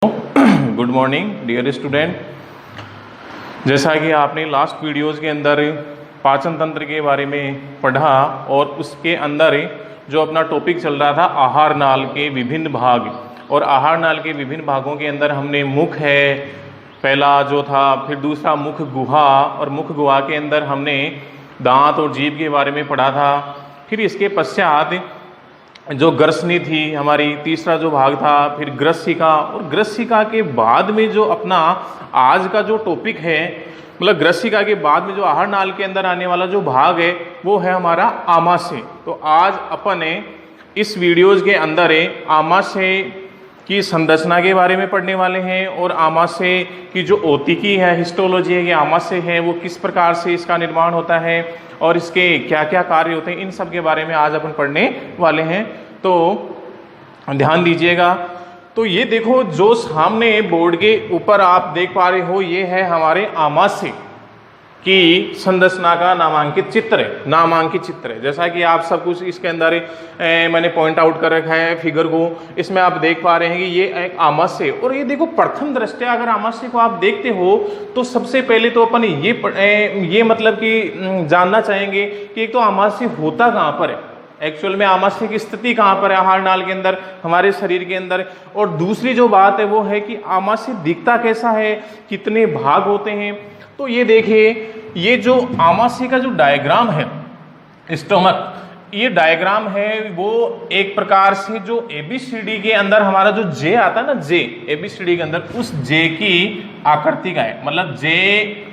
Good morning dear student. जैसा कि आपने लास्ट वीडियोज़ के अंदर पाचन तंत्र के बारे में पढ़ा और उसके अंदर जो अपना टॉपिक चल रहा था आहार नाल के विभिन्न भाग, और आहार नाल के विभिन्न भागों के अंदर हमने मुख है पहला जो था, फिर दूसरा मुख गुहा, और मुख गुहा के अंदर हमने दांत और जीभ के बारे में पढ़ा था। फिर इसके पश्चात जो ग्रसनी थी हमारी, तीसरा जो भाग था, फिर ग्रसिका, और ग्रसिका के बाद में जो अपना आज का जो टॉपिक है, मतलब ग्रसिका के बाद में जो आहार नाल के अंदर आने वाला जो भाग है वो है हमारा आमाशय। तो आज अपन इस वीडियोज़ के अंदर आमाशय की संरचना के बारे में पढ़ने वाले हैं, और आमाशय की जो औतिकी है, हिस्टोलॉजी है, ये आमाशय है वो किस प्रकार से इसका निर्माण होता है और इसके क्या क्या कार्य होते हैं, इन सब के बारे में आज अपन पढ़ने वाले हैं। तो ध्यान दीजिएगा। तो ये देखो जो सामने बोर्ड के ऊपर आप देख पा रहे हो, ये है हमारे आमाशय की संरचना का नामांकित चित्र है। जैसा कि आप सब कुछ इसके अंदर मैंने पॉइंट आउट कर रखा है फिगर को, इसमें आप देख पा रहे हैं कि ये एक आमाशय। और ये देखो प्रथम दृष्टया अगर आमाशय को आप देखते हो तो सबसे पहले तो अपन ये मतलब कि जानना चाहेंगे कि एक तो आमाशय होता कहाँ पर है, एक्चुअल में आमाशय की स्थिति कहाँ पर है आहार नाल के अंदर, हमारे शरीर के अंदर, और दूसरी जो बात है वो है कि आमाशय दिखता कैसा है, कितने भाग होते हैं। तो ये देखिए, ये जो आमाशय का जो डायग्राम है स्टोमक, ये डायग्राम है वो एक प्रकार से जो एबीसीडी के अंदर हमारा जो जे आता है ना, जे एबीसीडी के अंदर उस जे की आकृति का है, मतलब जे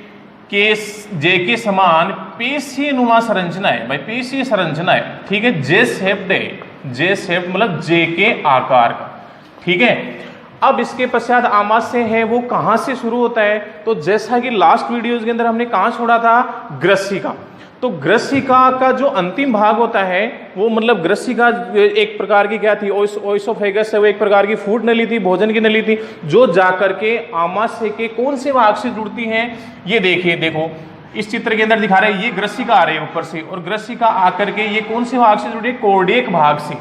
के समान पेशीय नुमा संरचना है भाई, पेशीय संरचना है, ठीक है। जे शेप्ड है, जे शेप्ड मतलब जे के आकार का, ठीक है। अब इसके पश्चात आमाशय है वो कहां से शुरू होता है, तो जैसा कि लास्ट वीडियोस के अंदर हमने कहां छोड़ा था, ग्रसिका। तो ग्रसिका का जो अंतिम भाग होता है वो मतलब ग्रसिका एक प्रकार की क्या थी, ओइसोफेगस है, वो एक प्रकार की फूड नली थी, भोजन की नली थी, जो जाकर के आमाशय के कौन से भाग से जुड़ती है। ये देखिए, देखो इस चित्र के अंदर दिखा रहे हैं, ये ग्रसिका आ रही है ऊपर से, और ग्रसिका आकर के ये कौन से भाग से जुड़ी है, कोर्डियक भाग से।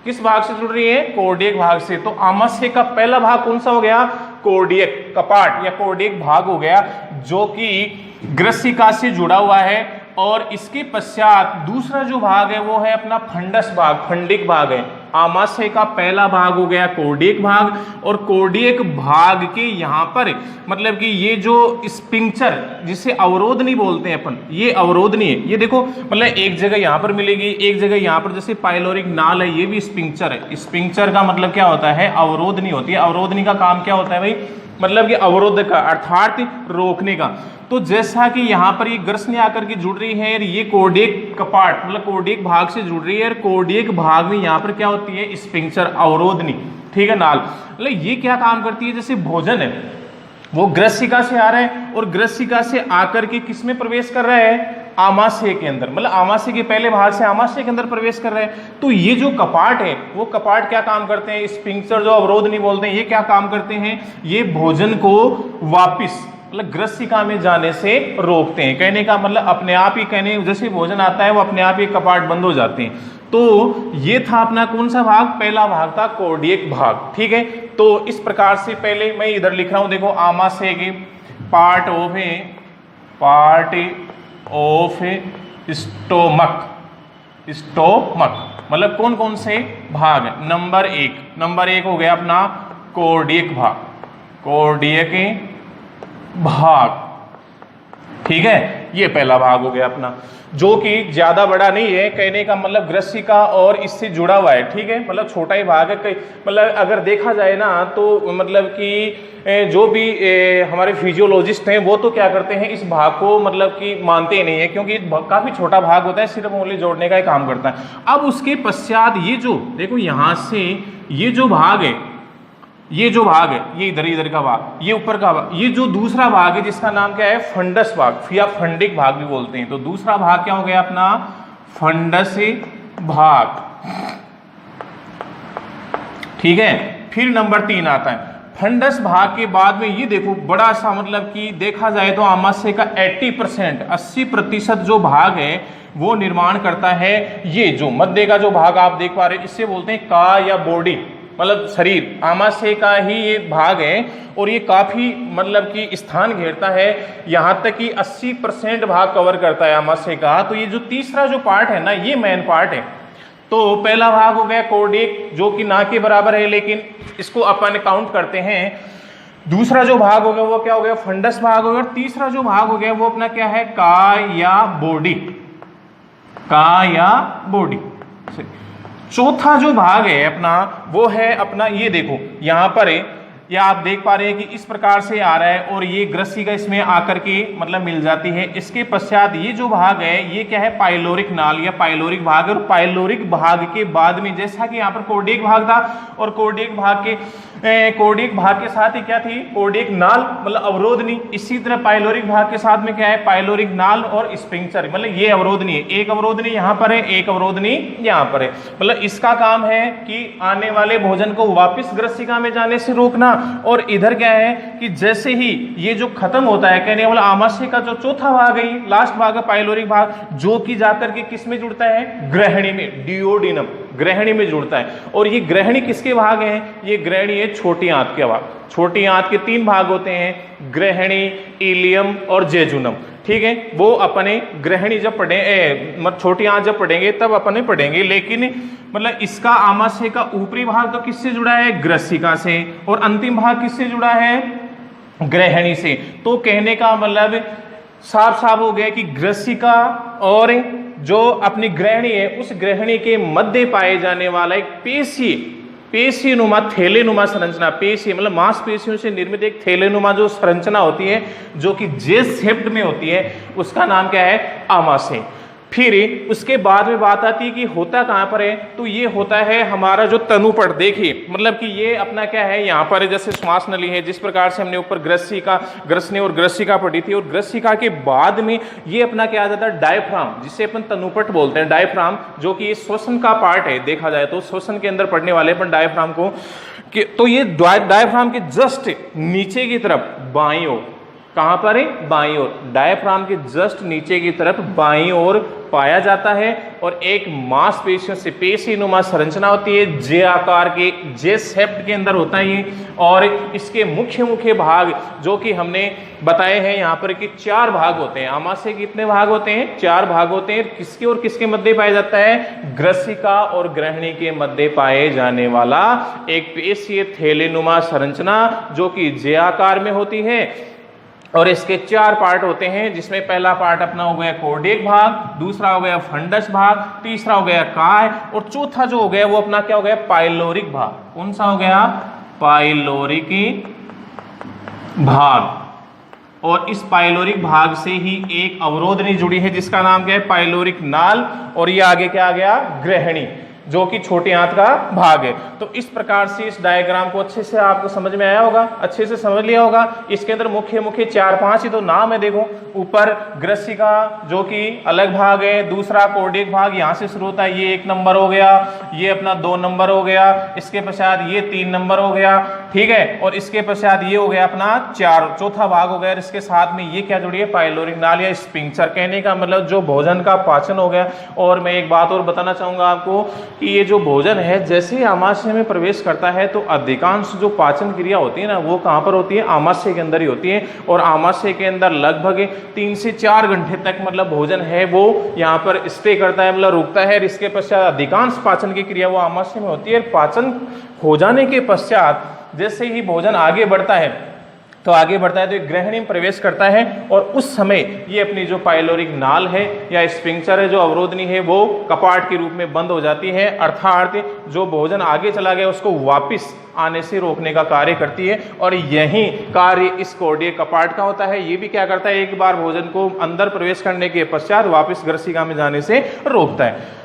किस भाग से जुड़ रही है, कोर्डियक भाग से। तो आमाशय का पहला भाग कौन सा हो गया, कोर्डियक कपाट या कोर्डियक भाग हो गया, जो कि ग्रसिका से जुड़ा हुआ है। और इसके पश्चात दूसरा जो भाग है वो है अपना फंडस भाग, फंडिक भाग है। आमाशय का पहला भाग हो गया कोर्डियक भाग, और कोर्डियक भाग के यहाँ पर मतलब कि ये जो स्पिंक्चर जिसे अवरोधनी बोलते हैं अपन, ये अवरोधनी है। ये देखो मतलब एक जगह यहाँ पर मिलेगी, एक जगह यहाँ पर, जैसे पाइलोरिक नाल है, ये भी स्पिंक्चर है। स्पिंक्चर का मतलब क्या होता है, अवरोधनी होती है। अवरोधनी का काम क्या होता है भाई, मतलब कि अवरोध का अर्थात रोकने का। तो जैसा कि यहाँ पर ये ग्रसनी आकर के जुड़ रही है, ये कोर्डियक कपाट मतलब कोर्डियक भाग से जुड़ रही है, और कोर्डियक भाग में यहाँ पर क्या होती है, स्पिंक्चर अवरोधनी, ठीक है, नाल। मतलब ये क्या काम करती है, जैसे भोजन है वो ग्रसिका से आ रहा है, और ग्रसिका से आकर के किस में प्रवेश कर रहा है, आमाशय के अंदर, मतलब आमाशय के पहले भाग से आमाशय के अंदर प्रवेश कर रहे हैं। तो ये जो कपाट है वो कपाट क्या काम करते हैं, स्पिंक्चर जो अवरोध नहीं बोलते हैं, ये क्या काम करते हैं, ये भोजन को वापिस मतलब ग्रसिका में जाने से रोकते हैं। कहने का मतलब अपने आप ही, कहने जैसे भोजन आता है वो अपने आप ही कपाट बंद हो जाते हैं। तो ये था अपना कौन सा भाग, पहला भाग था कोर्डियक भाग, ठीक है। तो इस प्रकार से पहले मैं इधर लिख रहा हूं, देखो आमाशय के पार्ट ऑफ स्टोमक मतलब कौन कौन से भाग है। नंबर एक हो गया अपना कोर्डियक भाग, ठीक है, ये पहला भाग हो गया अपना, जो कि ज्यादा बड़ा नहीं है। कहने का मतलब ग्रसिका और इससे जुड़ा हुआ है, ठीक है, मतलब छोटा ही भाग है। मतलब अगर देखा जाए ना तो मतलब कि जो भी हमारे फिजियोलॉजिस्ट हैं वो तो क्या करते हैं, इस भाग को मतलब कि मानते ही नहीं है, क्योंकि काफी छोटा भाग होता है, सिर्फ ओनली जोड़ने का ही काम करता है। अब उसके पश्चात ये जो देखो यहाँ से ये जो भाग है, ये इधर का भाग, ये ऊपर का भाग, ये जो दूसरा भाग है जिसका नाम क्या है, फंडस भाग या फंडिक भाग भी बोलते हैं। तो दूसरा भाग क्या हो गया अपना, फंडस भाग, ठीक है। फिर नंबर 3 आता है फंडस भाग के बाद में, ये देखो बड़ा सा मतलब कि देखा जाए तो आमाशय का 80% जो भाग है वो निर्माण करता है। ये जो मध्य का जो भाग आप देख पा रहे हैं, इससे बोलते हैं का या बॉडी, मतलब शरीर, आमाशय का ही ये भाग है और ये काफी मतलब कि स्थान घेरता है, यहाँ तक कि 80% भाग कवर करता है आमाशय का। तो ये जो तीसरा जो पार्ट है ना, ये मेन पार्ट है। तो पहला भाग हो गया कोर्डेक, जो कि ना के बराबर है, लेकिन इसको अपन काउंट करते हैं। दूसरा जो भाग हो गया वो क्या हो गया, फंडस भाग हो गया। और तीसरा जो भाग हो गया वो अपना क्या है, काय या बॉडी, काय या बॉडी। चौथा जो भाग है अपना वो है अपना, ये देखो यहां पर है, या आप देख पा रहे हैं कि इस प्रकार से आ रहा है और ये ग्रसिका इसमें आकर के मतलब मिल जाती है। इसके पश्चात ये जो भाग है ये क्या है, पाइलोरिक नाल या पाइलोरिक भाग। और पाइलोरिक भाग के बाद में जैसा कि यहाँ पर कोर्डेक भाग था, और कोर्डेक भाग के साथ ही क्या थी, कोर्डेक नाल मतलब अवरोधनी। इसी तरह पाइलोरिक भाग के साथ में क्या है, पाइलोरिक नाल और स्पिंक्टर, मतलब ये अवरोधनी है। एक अवरोधनी यहाँ पर है, एक अवरोधनी यहाँ पर है। मतलब इसका काम है कि आने वाले भोजन को वापिस ग्रसिका में जाने से रोकना। और इधर क्या है कि जैसे ही ये जो खत्म होता है, कहने वाला आमाशय का जो चौथा भाग है, लास्ट भाग है पाइलोरिक भाग, जो कि जाकर के किस में जुड़ता है, ग्रहणी में, डिओडिनम, ग्रहणी में जुड़ता है। और ये ग्रहणी किसके भाग है, ये ग्रहणी है छोटी आंत के भाग। छोटी आंत के 3 भाग होते हैं, ग्रहणी, इलियम और जेजुनम। ठीक है, वो अपने ग्रहणी जब पढ़े मतलब छोटी आंत जब पढ़ेंगे तब अपने पढ़ेंगे। लेकिन मतलब इसका आमाशय का ऊपरी भाग तो किससे जुड़ा है, ग्रसिका से, और अंतिम भाग किससे जुड़ा है, ग्रहणी से। तो कहने का मतलब साफ साफ हो गया कि ग्रसिका और जो अपनी ग्रहणी है, उस ग्रहणी के मध्य पाए जाने वाला एक पेशीनुमा थैलेनुमा संरचना, पेशी मतलब मांसपेशियों से निर्मित एक थैलेनुमा जो संरचना होती है, जो कि जे शेप्ड में होती है, उसका नाम क्या है, आमाशय। फिर उसके बाद में बात आती है कि होता कहाँ पर है, तो ये होता है हमारा जो तनुपट। देखिए मतलब कि ये अपना क्या है, यहाँ पर जैसे श्वास नली है, जिस प्रकार से हमने ऊपर ग्रसनी और ग्रसिका पढ़ी थी, और ग्रसिका के बाद में ये अपना क्या आ जाता है, डायफ्राम, जिसे अपन तनुपट बोलते हैं। डायफ्राम जो कि श्वसन का पार्ट है, देखा जाए तो श्वसन के अंदर पढ़ने वाले अपन डायफ्राम को, तो ये डायफ्राम के जस्ट नीचे की तरफ बाईं ओर, कहां पर है, बाईं ओर, डायफ्राम के जस्ट नीचे की तरफ बाईं ओर पाया जाता है। और एक मांसपेशियों से पेशीनुमा संरचना होती है, जे आकार के, जे शेप्ड के अंदर होता है ये। और इसके मुख्य भाग जो कि हमने बताए हैं यहाँ पर कि 4 भाग होते हैं। आमाशय के कितने भाग होते हैं, 4 भाग होते हैं। किसके और किसके मध्य पाया जाता है, ग्रसिका और ग्रहणी के मध्य पाए जाने वाला एक पेशीय थैलेनुमा संरचना जो कि जे आकार में होती है। और इसके 4 पार्ट होते हैं, जिसमें पहला पार्ट अपना हो गया कोर्डेक भाग, दूसरा हो गया फंडस भाग, तीसरा हो गया काय, और चौथा जो हो गया वो अपना क्या हो गया, पाइलोरिक भाग। कौन सा हो गया, पाइलोरिक भाग। और इस पाइलोरिक भाग से ही एक अवरोधनी जुड़ी है, जिसका नाम क्या है, पाइलोरिक नाल। और ये आगे क्या आ गया, ग्रहणी, जो कि छोटी आंत का भाग है। तो इस प्रकार से इस डायग्राम को अच्छे से आपको समझ में आया होगा, अच्छे से समझ लिया होगा। इसके अंदर मुख्य 4-5 ही तो नाम है। देखो ऊपर ग्रसिका जो कि अलग भाग है, दूसरा कोर्डेक भाग यहाँ से शुरू होता है, ये 1 नंबर हो गया, ये अपना 2 नंबर हो गया, इसके पश्चात ये 3 नंबर हो गया, ठीक है। और इसके पश्चात ये हो गया अपना 4, भाग हो गया। इसके साथ में ये क्या जुड़ी है, पाइलोरिक नाल या स्पिंक्टर। कहने का मतलब जो भोजन का पाचन हो गया। और मैं एक बात और बताना चाहूंगा आपको कि ये जो भोजन है जैसे ही आमाशय में प्रवेश करता है तो अधिकांश जो पाचन क्रिया होती है ना, वो कहाँ पर होती है, आमाशय के अंदर ही होती है। और आमाशय के अंदर लगभग 3 से 4 घंटे तक मतलब भोजन है वो यहाँ पर स्टे करता है, मतलब रुकता है। इसके पश्चात अधिकांश पाचन की क्रिया वो आमाशय में होती है। पाचन हो जाने के पश्चात जैसे ही भोजन आगे बढ़ता है तो एक ग्रहणी में प्रवेश करता है। और उस समय ये अपनी जो पाइलोरिक नाल है या स्फिंक्टर है, जो अवरोधनी है, वो कपाट के रूप में बंद हो जाती है। अर्थात जो भोजन आगे चला गया उसको वापस आने से रोकने का कार्य करती है। और यही कार्य इस कोर्डियक कपाट का होता है। ये भी क्या करता है, एक बार भोजन को अंदर प्रवेश करने के पश्चात वापस ग्रसिका में जाने से रोकता है।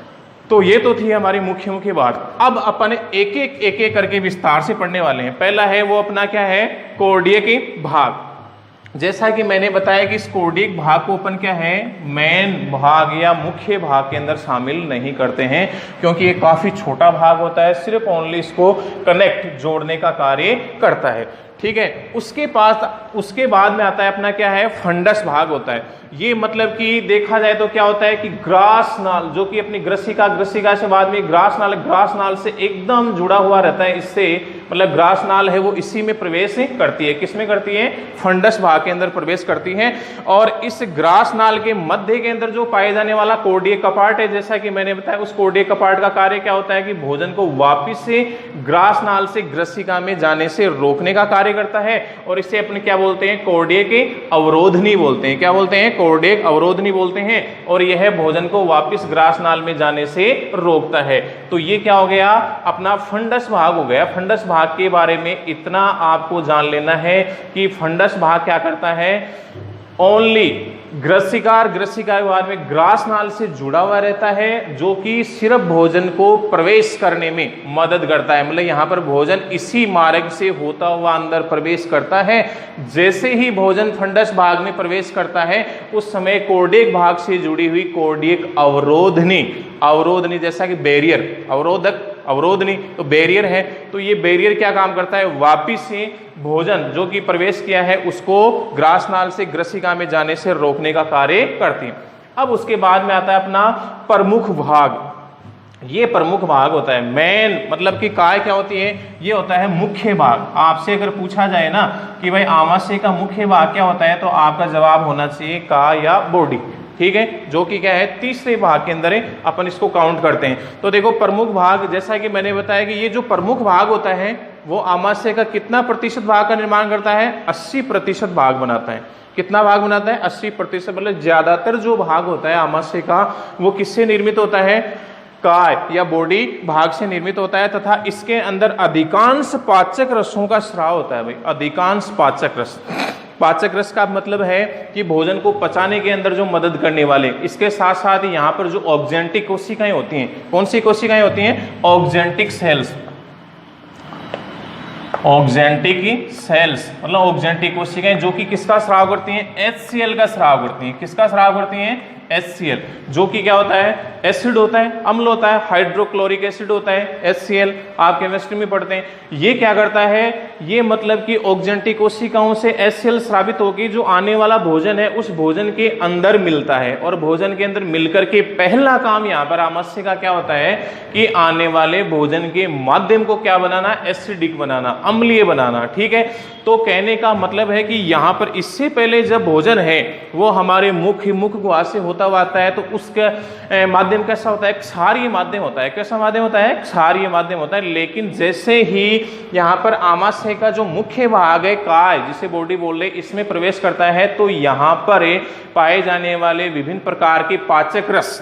तो ये तो थी हमारी मुख्य बात। अब अपन एक एक करके विस्तार से पढ़ने वाले हैं। पहला है वो अपना क्या है, कोर्डियक भाग। जैसा कि मैंने बताया कि इस कोर्डियक भाग को अपन क्या है, मेन भाग या मुख्य भाग के अंदर शामिल नहीं करते हैं, क्योंकि ये काफी छोटा भाग होता है, सिर्फ ओनली इसको कनेक्ट, जोड़ने का कार्य करता है। ठीक है। उसके बाद में आता है अपना क्या है, फंडस भाग होता है। ये मतलब कि देखा जाए तो क्या होता है कि ग्रास नाल, जो कि अपनी ग्रसिका से बाद में ग्रास नाल से एकदम जुड़ा हुआ रहता है, इससे मतलब ग्रास नाल है वो इसी में प्रवेश करती है। किसमें करती है, फंडस भाग के अंदर प्रवेश करती है। और इस ग्रास नाल के मध्य के अंदर जो पाए जाने वाला कोर्डिय कपाट है, जैसा कि मैंने बताया, उस कोर्डिय कपाट का कार्य क्या होता है कि भोजन को वापिस से ग्रास नाल से ग्रसिका में जाने से रोकने का कार्य करता है। और इसे अपने क्या बोलते हैं, कोर्डिय के अवरोधनी बोलते हैं। क्या बोलते हैं, कोर्डिय अवरोधनी बोलते हैं। और यह भोजन को वापिस ग्रास नाल में जाने से रोकता है। तो ये क्या हो गया, अपना फंडस भाग हो गया। फंडस भाग के बारे में इतना आपको जान लेना है कि फंडस भाग क्या करता है, ओनली ग्रसिका के बाद में ग्रास नाल से जुड़ा हुआ रहता है, जो कि सिर्फ भोजन को प्रवेश करने में मदद करता है। मतलब यहाँ पर भोजन इसी मार्ग से होता हुआ अंदर प्रवेश करता है। जैसे ही भोजन फंडस भाग में प्रवेश करता है, उस समय कोर्डियक भाग से जुड़ी हुई कोर्डियक अवरोधनी जैसा कि बैरियर, अवरोधनी तो बैरियर है, तो ये बैरियर क्या काम करता है, वापिस से भोजन जो कि प्रवेश किया है उसको ग्रास नाल से ग्रसिका में जाने से रोकने का कार्य करती है। अब उसके बाद में आता है अपना प्रमुख भाग। ये प्रमुख भाग होता है, मेन मतलब कि काय क्या होती है, ये होता है मुख्य भाग। आपसे अगर पूछा जाए ना कि भाई आमाशय का मुख्य भाग क्या होता है, तो आपका जवाब होना चाहिए का या बॉडी। ठीक है, जो कि क्या है, तीसरे भाग के अंदर है, अपन इसको काउंट करते हैं। तो देखो प्रमुख भाग, जैसा कि मैंने बताया कि ये जो प्रमुख भाग होता है वो आमाशय का कितना प्रतिशत भाग का निर्माण करता है, 80% भाग बनाता है। कितना भाग बनाता है, 80%। मतलब ज्यादातर जो भाग होता है आमाशय का वो किससे निर्मित होता है, काय या बॉडी भाग से निर्मित होता है। तथा इसके अंदर अधिकांश पाचक रसों का स्राव होता है। भाई अधिकांश पाचक रस का मतलब है कि भोजन को पचाने के अंदर जो मदद करने वाले। इसके साथ साथ यहाँ पर जो ऑक्जेंटिक कोशिकाएं होती हैं, कौन सी कोशिकाएं होती हैं, ऑक्जेंटिक सेल्स मतलब ऑक्जेंटिक कोशिकाएं, जो कि किसका स्राव करती हैं, HCl का स्राव करती हैं। किसका स्राव करती हैं, HCl, जो कि क्या होता है, एसिड होता है, अम्ल होता है, हाइड्रोक्लोरिक एसिड होता है, HCl आप केमिस्ट्री में पढ़ते हैं। ये क्या करता है, ये मतलब कि ऑक्जेंटिक कोशिकाओं से HCl स्रावित होकर जो आने वाला भोजन है उस भोजन के अंदर मिलता है। और भोजन के अंदर मिलकर के पहला काम यहाँ पर आमाशय का क्या होता है कि आने वाले भोजन के माध्यम को क्या बनाना, एसिडिक बनाना, अम्लीय बनाना। ठीक है, तो कहने का मतलब है कि यहाँ पर इससे पहले जब भोजन है वो हमारे मुख गुहा से होता हुआ आता है, तो उसका माध्यम कैसा होता है, क्षारीय माध्यम होता है। कैसा माध्यम होता है, क्षारीय माध्यम होता है। लेकिन जैसे ही यहाँ पर आमाशय का जो मुख्य भाग है काय, जिसे बॉडी बोल रहे, इसमें प्रवेश करता है, तो यहाँ पर पाए जाने वाले विभिन्न प्रकार के पाचक रस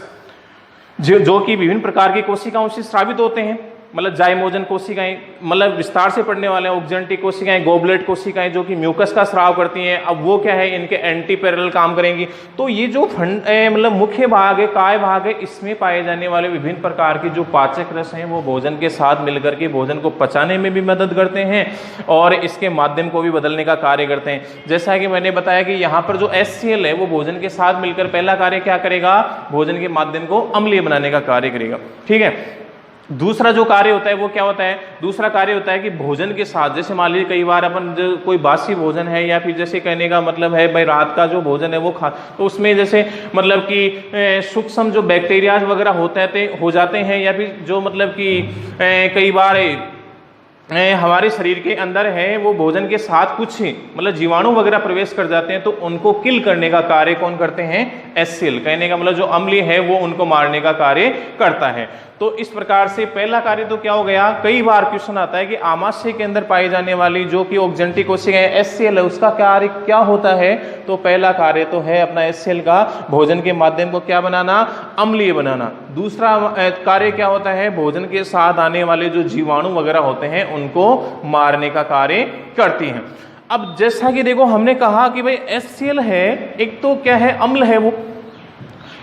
जो कि विभिन्न प्रकार की कोशिकाओं से स्रावित होते हैं, मतलब जाइमोजन कोशिकाएं, मतलब विस्तार से पढ़ने वाले ऑक्जेंटिक कोशिकाएं, गोबलेट कोशिकाएं जो कि म्यूकस का स्राव करती हैं, अब वो क्या है, इनके एंटी पैरेलल काम करेंगी। तो ये जो मतलब मुख्य भाग है, काय भाग है, इसमें पाए जाने वाले विभिन्न प्रकार के जो पाचक रस हैं वो भोजन के साथ मिलकर के भोजन को पचाने में भी मदद करते हैं और इसके माध्यम को भी बदलने का कार्य करते हैं। जैसा कि मैंने बताया कि यहाँ पर जो HCl है वो भोजन के साथ मिलकर पहला कार्य क्या करेगा, भोजन के माध्यम को अम्लीय बनाने का कार्य करेगा। ठीक है, दूसरा जो कार्य होता है वो क्या होता है, दूसरा कार्य होता है कि भोजन के साथ, जैसे मान लीजिए कई बार अपन कोई बासी भोजन है या फिर जैसे कहने का मतलब है भाई रात का जो भोजन है वो खा, तो उसमें जैसे मतलब कि सूक्ष्म जो बैक्टीरियाज वगैरह हो जाते हैं, या फिर जो मतलब कि कई बार हमारे शरीर के अंदर है वो भोजन के साथ कुछ मतलब जीवाणु वगैरह प्रवेश कर जाते हैं, तो उनको किल करने का कार्य कौन करते हैं, HCl। कहने का मतलब जो अम्लीय है वो उनको मारने का कार्य करता है। तो इस प्रकार से पहला कार्य तो क्या हो गया, कई बार क्वेश्चन आता है कि आमाशय के अंदर पाई जाने वाली जो कि ऑक्जेंटिक कोशिकाएं HCl है उसका कार्य क्या होता है, तो पहला कार्य तो है अपना HCl का भोजन के माध्यम को क्या बनाना, अम्लीय बनाना। दूसरा कार्य क्या होता है, भोजन के साथ आने वाले जो जीवाणु वगैरह होते हैं उनको मारने का कार्य करती हैं। अब जैसा कि देखो हमने कहा कि भाई HCl है, एक तो क्या है, अम्ल है वो,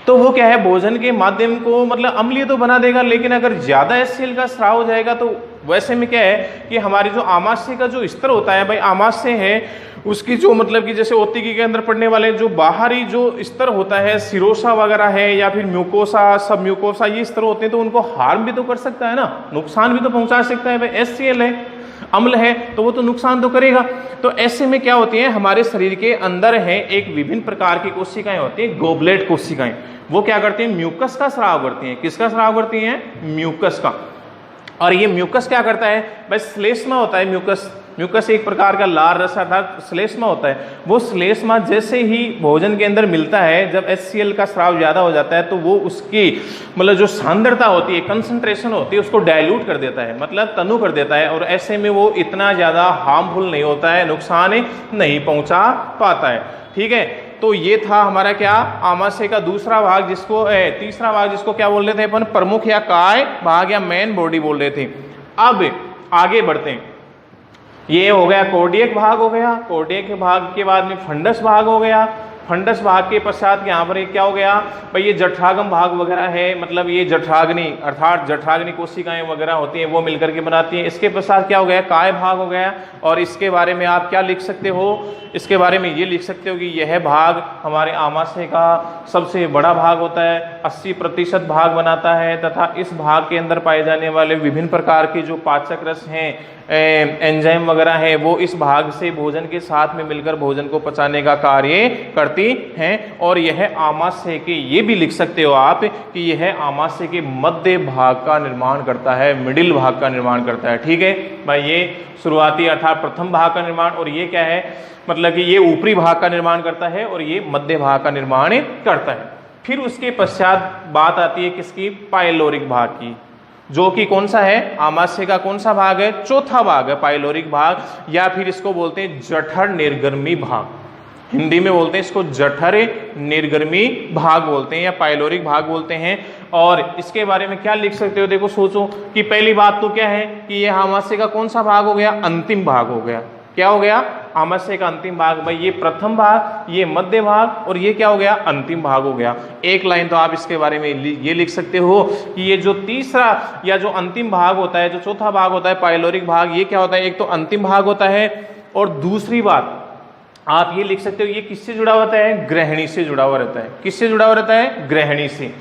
तो वो क्या है, भोजन के माध्यम को मतलब अम्लीय तो बना देगा, लेकिन अगर ज्यादा HCl का स्राव हो जाएगा तो वैसे में क्या है कि हमारी जो आमाशय का जो स्तर होता है, भाई आमाशय है उसकी जो मतलब कि जैसे ओतिकी के अंदर पड़ने वाले जो बाहरी जो स्तर होता है, सिरोसा वगैरह है या फिर म्यूकोसा, सब म्यूकोसा, ये स्तर होते हैं, तो उनको हार्म भी तो कर सकता है ना, नुकसान भी तो पहुंचा सकता है। भाई HCl है, अम्ल है तो वो तो नुकसान तो करेगा। तो ऐसे में क्या होती है, हमारे शरीर के अंदर है एक विभिन्न प्रकार की कोशिकाएं होती हैं, गोबलेट कोशिकाएं। वो क्या करती हैं, म्यूकस का स्राव करती हैं। किसका स्राव करती हैं, म्यूकस का। और ये म्यूकस क्या करता है, बस श्लेष्मा होता है म्यूकस। म्यूकस एक प्रकार का लाल रस अर्थात श्लेष्मा होता है। वो श्लेष्मा जैसे ही भोजन के अंदर मिलता है, जब HCl का स्राव ज्यादा हो जाता है तो वो उसकी मतलब जो सांद्रता होती है, कंसंट्रेशन होती है, उसको डाइल्यूट कर देता है, मतलब तनु कर देता है। और ऐसे में वो इतना ज्यादा हार्मफुल नहीं होता है, नुकसान नहीं पहुंचा पाता है। ठीक है, तो ये था हमारा क्या, आमाशय का दूसरा भाग, जिसको तीसरा भाग जिसको क्या बोल रहे थे अपन, प्रमुख या काय भाग या मेन बॉडी बोल रहे थे। अब आगे बढ़ते हैं। ये हो गया कार्डियक भाग हो गया। कार्डियक भाग के बाद में फंडस भाग हो गया। फंडस भाग के पश्चात यहाँ पर क्या हो गया भाई, ये जठरागम भाग वगैरह है, मतलब ये जठराग्नि अर्थात जठराग्नि कोशिकाएं वगैरह होती हैं, वो मिलकर के बनाती हैं। इसके पश्चात क्या हो गया, काय भाग हो गया। और इसके बारे में आप क्या लिख सकते हो, इसके बारे में ये लिख सकते हो कि यह भाग हमारे आमाशय का सबसे बड़ा भाग होता है, 80% भाग बनाता है, तथा इस भाग के अंदर पाए जाने वाले विभिन्न प्रकार के जो पाचक रस हैं, एंजाइम वगैरह है, वो इस भाग से भोजन के साथ में मिलकर भोजन को पचाने का कार्य करती हैं। और यह आमाशय के, ये भी लिख सकते हो आप कि यह आमाशय के मध्य भाग का निर्माण करता है, मिडिल भाग का निर्माण करता है। ठीक है भाई, ये शुरुआती अर्थात प्रथम भाग का निर्माण, और ये क्या है, मतलब कि ये ऊपरी भाग का निर्माण करता है और ये मध्य भाग का निर्माण करता है। फिर उसके पश्चात बात आती है किसकी, पाइलोरिक भाग की, जो कि कौन सा है, आमाशय का कौन सा भाग है, चौथा भाग है पाइलोरिक भाग, या फिर इसको बोलते हैं जठर निर्गर्मी भाग। हिंदी में बोलते हैं इसको जठर निर्गर्मी भाग बोलते हैं या पाइलोरिक भाग बोलते हैं। और इसके बारे में क्या लिख सकते हो, देखो सोचो कि पहली बात तो क्या है कि यह आमाशय का कौन सा भाग हो गया, अंतिम भाग हो गया। क्या हो गया, आमाशय का अंतिम भाग। भाई ये प्रथम भाग, ये मध्य भाग, और ये क्या हो गया, अंतिम भाग हो गया। एक लाइन तो आप इसके बारे में ये लिख सकते हो कि ये जो तीसरा या जो अंतिम भाग होता है, जो चौथा भाग होता है पाइलोरिक भाग, ये क्या होता है, एक तो अंतिम भाग होता है, और दूसरी बात आप ये लिख सकते हो ये किससे जुड़ा होता है, ग्रहणी से जुड़ा हुआ रहता है। किससे जुड़ा हुआ रहता है, ग्रहणी से,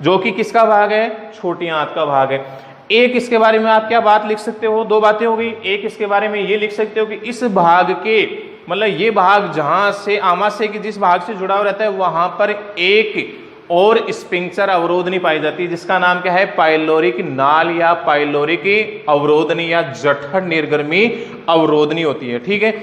जो कि किसका भाग है, छोटी आंत का भाग है। एक इसके बारे में आप क्या बात लिख सकते हो, दो बातें हो गई। एक इसके बारे में ये लिख सकते हो कि इस भाग के, मतलब ये भाग जहां से आमाशय के जिस भाग से जुड़ा हुआ रहता है, वहां पर एक और स्पिंक्टर अवरोधनी पाई जाती है, जिसका नाम क्या है, पाइलोरिक नाल या पाइलोरिक अवरोधनी या जठर निर्गर्मी अवरोधनी होती है। ठीक है,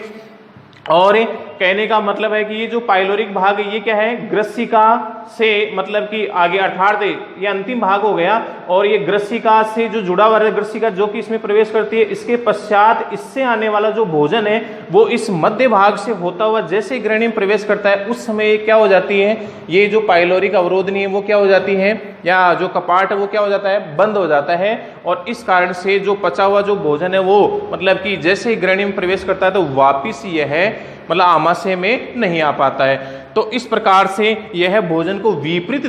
और कहने का मतलब है कि ये जो पाइलोरिक भाग है ये क्या है, ग्रसिका से, मतलब कि आगे अर्थात ये अंतिम भाग हो गया, और ये ग्रसिका से जो जुड़ा हुआ है, ग्रसिका जो कि इसमें प्रवेश करती है, इसके पश्चात इससे आने वाला जो भोजन है वो इस मध्य भाग से होता हुआ जैसे ही ग्रहणी में प्रवेश करता है, उस समय क्या हो जाती है, ये जो पाइलोरिक अवरोधनी है वो क्या हो जाती है, या जो कपाट है वो क्या हो जाता है, बंद हो जाता है। और इस कारण से जो पचा हुआ जो भोजन है वो मतलब कि जैसे ही ग्रहणी में प्रवेश करता है तो वापिस यह मतलब आमाशय में नहीं आ पाता है। तो इस प्रकार से यह भोजन को विपरीत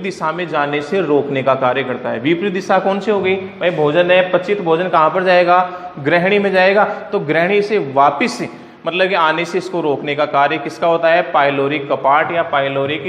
दिशा में जाने से रोकने का कार्य करता है। विपरीत दिशा कौन सी हो गई भाई, भोजन है, पचित भोजन कहां पर जाएगा, ग्रहणी में जाएगा, तो ग्रहणी से वापिस मतलब कि आने से इसको रोकने का कार्य किसका होता है, पाइलोरिक कपाट या पाइलोरिक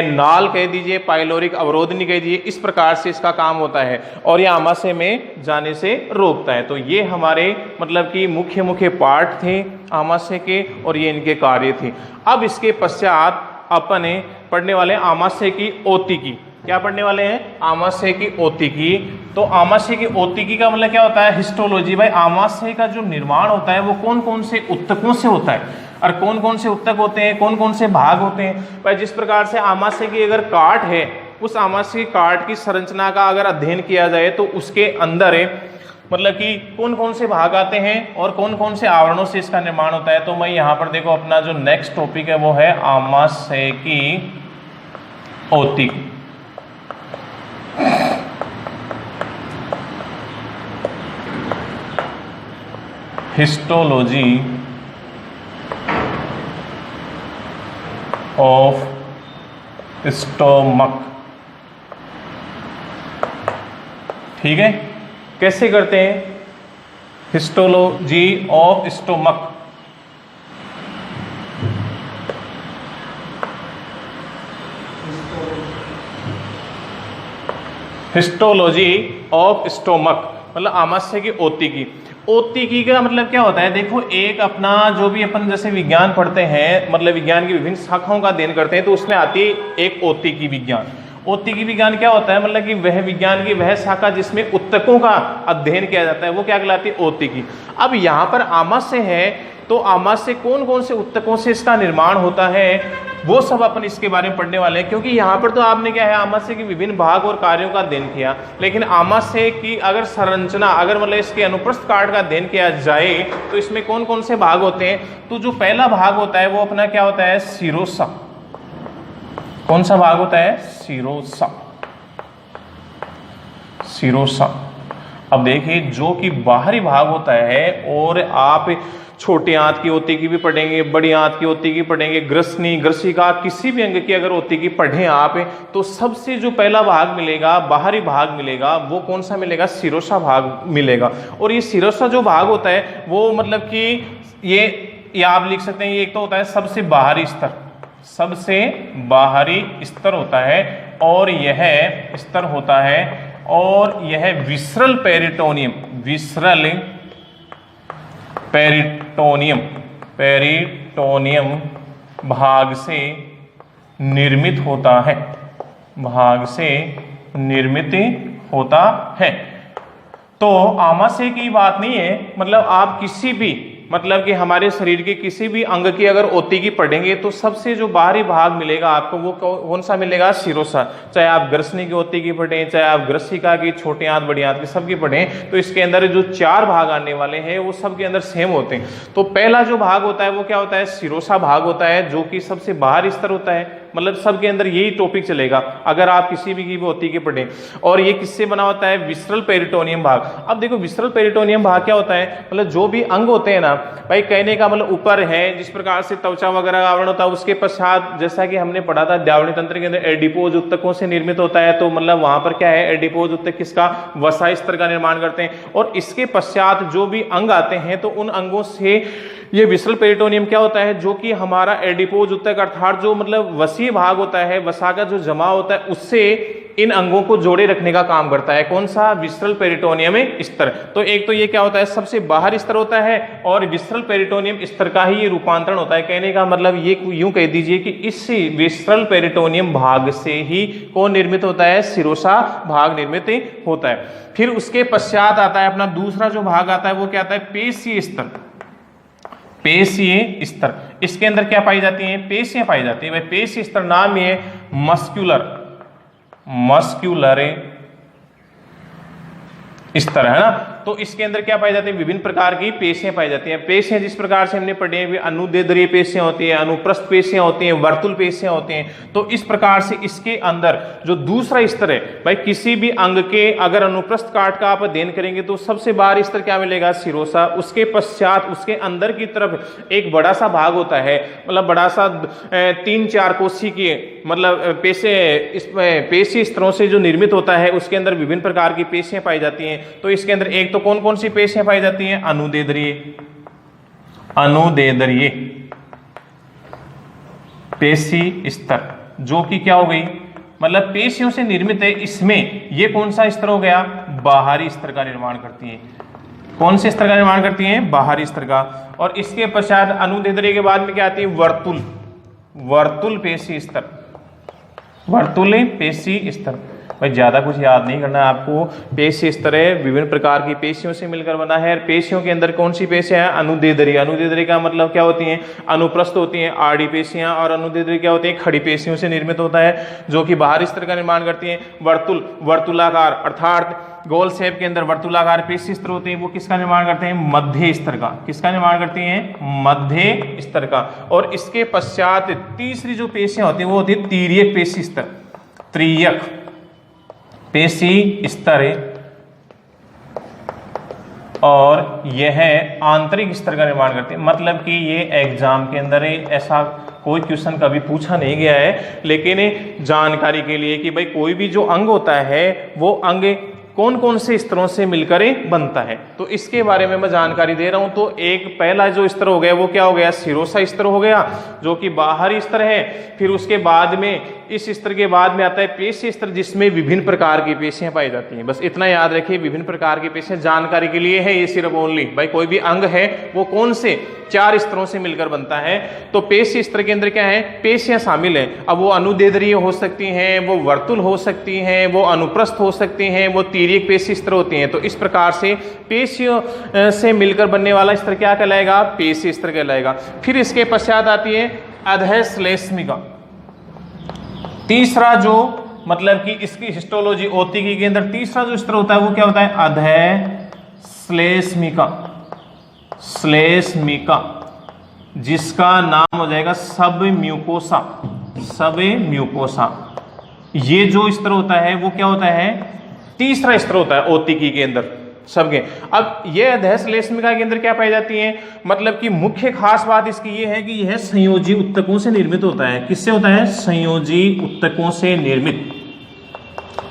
नाल कह दीजिए, पाइलोरिक अवरोधनी कह दीजिए, इस प्रकार से इसका काम होता है और ये आमाशय में जाने से रोकता है। तो ये हमारे मतलब कि मुख्य पार्ट थे आमाशय के और ये इनके कार्य थे। अब इसके पश्चात अपन पढ़ने वाले आमाशय की ओतिकी। क्या पढ़ने वाले हैं, आमाशय की ओतिकी। तो आमाशय की ओतिकी का मतलब क्या होता है, हिस्टोलॉजी। भाई आमाशय का जो निर्माण होता है वो कौन कौन से ऊतकों से होता है और कौन कौन से ऊतक होते हैं, कौन कौन से भाग होते हैं। भाई जिस प्रकार से आमाशय की अगर काट है, उस आमाशय की काट की संरचना का अगर अध्ययन किया जाए तो उसके अंदर मतलब कि कौन कौन से भाग आते हैं और कौन कौन से आवरणों से इसका निर्माण होता है। तो मैं यहाँ पर देखो अपना जो नेक्स्ट टॉपिक है वो है आमाशय की ओतिकी। Histology of stomach. ठीक है, कैसे करते हैं, histology of stomach. Histology of stomach मतलब आमाशय की ओत्तिकी। ओत्तिकी का मतलब क्या होता है, देखो एक अपना जो भी अपन जैसे विज्ञान पढ़ते हैं, मतलब विज्ञान की विभिन्न शाखाओं का अध्ययन करते हैं, तो उसमें आती है एक ओत्तिकी विज्ञान। ओत्तिकी विज्ञान क्या होता है, मतलब कि वह विज्ञान की वह शाखा जिसमें उत्तकों का अध्ययन किया जाता है, वो क्या कहलाती है, ओत्तिकी। अब यहाँ पर आमाशय है, तो आमाशय कौन कौन से उत्तकों से इसका निर्माण होता है, वो सब अपन इसके बारे में पढ़ने वाले हैं। क्योंकि यहाँ पर तो आपने क्या है, आमाशय के विभिन्न भाग और कार्यों का अध्ययन किया, लेकिन आमाशय की अगर संरचना, अगर मतलब इसके अनुप्रस्थ काट का अध्ययन किया जाए तो इसमें कौन कौन से भाग होते हैं। तो जो पहला भाग होता है वो अपना क्या होता है, शिरोसा। कौन सा भाग होता है, शिरोसा। शिरोसा। अब देखिए जो कि बाहरी भाग होता है, और आप छोटे आंत की ओत्तिकी भी पढ़ेंगे, बड़ी आंत की ओत्तिकी पढ़ेंगे, ग्रसनी, ग्रसिका, किसी भी अंग की अगर ओत्तिकी पढ़ें आप, तो सबसे जो पहला भाग मिलेगा, बाहरी भाग मिलेगा, वो कौन सा मिलेगा, शिरोसा भाग मिलेगा। और ये शिरोसा जो भाग होता है वो मतलब कि ये आप लिख सकते हैं, ये एक तो होता है सबसे बाहरी स्तर, सबसे बाहरी स्तर होता है, और यह स्तर होता है, और यह visceral peritoneum, visceral peritoneum, peritoneum भाग से निर्मित होता है, भाग से निर्मित होता है। तो आमाशय की बात नहीं है, मतलब आप किसी भी, मतलब कि हमारे शरीर के किसी भी अंग की अगर ओत्तिकी पढ़ेंगे तो सबसे जो बाहरी भाग मिलेगा आपको वो कौन सा मिलेगा, शिरोसा। चाहे आप ग्रसनी की ओत्तिकी पढ़ें, चाहे आप ग्रसिका की, छोटे आंत, बड़ी आंत की, सबकी पढ़ें, तो इसके अंदर जो 4 भाग आने वाले हैं वो सबके अंदर सेम होते हैं। तो पहला जो भाग होता है वो क्या होता है, शिरोसा भाग होता है, जो कि सबसे बाहरी स्तर होता है। मतलब सबके अंदर यही टॉपिक चलेगा अगर आप किसी भी की ओत्तिकी पढ़ें। और ये किससे बना होता है, विसरल पेरिटोनियम भाग। अब देखो विसरल पेरिटोनियम भाग क्या होता है, मतलब जो भी अंग होते हैं ना भाई, कहने का मतलब ऊपर है जिस प्रकार से त्वचा वगैरह का आवरण होता है, उसके पश्चात जैसा कि हमने पढ़ा था द्यावनी तंत्र के अंदर एडिपोज उत्तकों से निर्मित होता है। तो मतलब वहां पर क्या है, एडिपोज उत्तक किसका, वसा स्तर का निर्माण करते हैं। और इसके पश्चात जो भी अंग आते हैं तो उन अंगों से ये विसरल पेरिटोनियम क्या होता है, जो कि हमारा एडिपोज उत्तक अर्थात जो मतलब वसीय भाग होता है, वसा का जो जमा होता है, उससे इन अंगों को जोड़े रखने का काम करता है। कौन सा, विसरल पेरिटोनियम स्तर। तो एक तो ये क्या होता है, सबसे बाहरी स्तर होता है, और विसरल पेरिटोनियम स्तर का ही ये रूपांतरण होता है। कहने का मतलब ये यूं कह दीजिए कि इस विसरल पेरिटोनियम भाग से ही कौन निर्मित होता है, शिरोसा भाग निर्मित होता है। फिर उसके पश्चात आता है अपना दूसरा जो भाग आता है वो क्या आता है, पेशीय स्तर। पेशीय स्तर, इसके अंदर क्या पाई जाती है, पेशियां पाई जाती है। भाई पेशीय स्तर नाम ये मस्क्यूलर, मस्क्यूलर स्तर है ना। तो इसके अंदर क्या पाई जाती है, विभिन्न प्रकार की पेशियां पाई जाती हैं। पेशियां जिस प्रकार से हमने पढ़ी है, अनुदेद्रीय पेशियां होती हैं, अनुप्रस्थ पेशियां होती हैं, वर्तुल पेशियां होती हैं। तो इस प्रकार से इसके अंदर जो दूसरा स्तर है, भाई किसी भी अंग के अगर अनुप्रस्थ काट का आप अध्ययन करेंगे तो सबसे बाहरी स्तर क्या मिलेगा, शिरोसा। उसके पश्चात उसके अंदर की तरफ एक बड़ा सा भाग होता है, मतलब बड़ा सा 3-4 कोशी की मतलब पेशी स्तरों से जो निर्मित होता है, उसके अंदर विभिन्न प्रकार की पेशियां पाई जाती हैं। तो इसके अंदर एक तो कौन कौन सी पेशियां पाई जाती हैं, अनुदेद्रीय, अनुदेद्रीय पेशी स्तर, जो कि क्या हो गई, मतलब पेशियों से निर्मित है। इसमें ये कौन सा स्तर हो गया, बाहरी स्तर का निर्माण करती है। कौन से स्तर का निर्माण करती हैं, बाहरी स्तर का। और इसके पश्चात अनुदेद्रीय के बाद में क्या आती है, वर्तुल, वर्तुल पेशी स्तर, वर्तुल पेशी स्तर। भाई ज्यादा कुछ याद नहीं करना है आपको। पेशी स्तर है, विभिन्न प्रकार की पेशियों से मिलकर बना है। पेशियों के अंदर कौन सी पेशियां हैं, अनुदेद्रीय। अनुदेद्रीय का मतलब क्या होती हैं, अनुप्रस्थ होती हैं आड़ी पेशियां, और अनुदेद्रीय क्या होती हैं, खड़ी पेशियों से निर्मित होता है, जो कि बाहरी स्तर का निर्माण करती हैं। वर्तुल, वर्तुलाकार अर्थात गोल शेप के अंदर वर्तुलाकार पेशी स्तर होते हैं, वो किसका निर्माण करते हैं, मध्य स्तर का। किसका निर्माण करती हैं, मध्य स्तर का। और इसके पश्चात तीसरी जो पेशियां होती हैं वो होती है तिर्यक पेशी स्तर, त्रियक पेशी स्तर, और यह आंतरिक स्तर का निर्माण करते हैं। मतलब कि ये एग्जाम के अंदर ऐसा कोई क्वेश्चन कभी पूछा नहीं गया है, लेकिन जानकारी के लिए कि भाई कोई भी जो अंग होता है वो अंग कौन कौन से स्तरों से मिलकर बनता है, तो इसके बारे में मैं जानकारी दे रहा हूं। तो एक पहला जो स्तर हो गया वो क्या हो गया, शिरोसा स्तर हो गया, जो कि बाहरी स्तर है। फिर उसके बाद में इस स्तर के बाद में आता है पेशीय स्तर, जिसमें विभिन्न प्रकार की पेशियां पाई जाती हैं। बस इतना याद रखिए, विभिन्न प्रकार की पेशियां जानकारी के लिए है ये सिर्फ ओनली। भाई कोई भी अंग है वो कौन से 4 स्तरों से मिलकर बनता है, तो पेशीय स्तर के अंदर क्या है, पेशियां शामिल है। अब वो अनुदैर्ध्य हो सकती हैं, वो वर्तुल हो सकती हैं, वो अनुप्रस्थ हो सकती हैं, वो तिर्यक पेशीय स्तर होती हैं। तो इस प्रकार से पेशियों से मिलकर बनने वाला स्तर क्या कहलाएगा, पेशीय स्तर कहलाएगा। फिर इसके पश्चात आती है अधश्लेष्मिका। तीसरा जो मतलब कि इसकी हिस्टोलॉजी ओतिकी के अंदर तीसरा जो स्तर होता है वो क्या होता है, अधश्लेष्मिका। श्लेष्मिका, जिसका नाम हो जाएगा सबम्यूकोसा। सबम्यूकोसा ये जो स्तर होता है वो क्या होता है, तीसरा स्तर होता है ओतिकी के अंदर सबके। अब ये अधश्लेष्मिका के अंदर क्या पाई जाती है, मतलब कि मुख्य खास बात इसकी ये है कि यह संयोजी उत्तकों से निर्मित होता है। किससे होता है, संयोजी उत्तकों से निर्मित।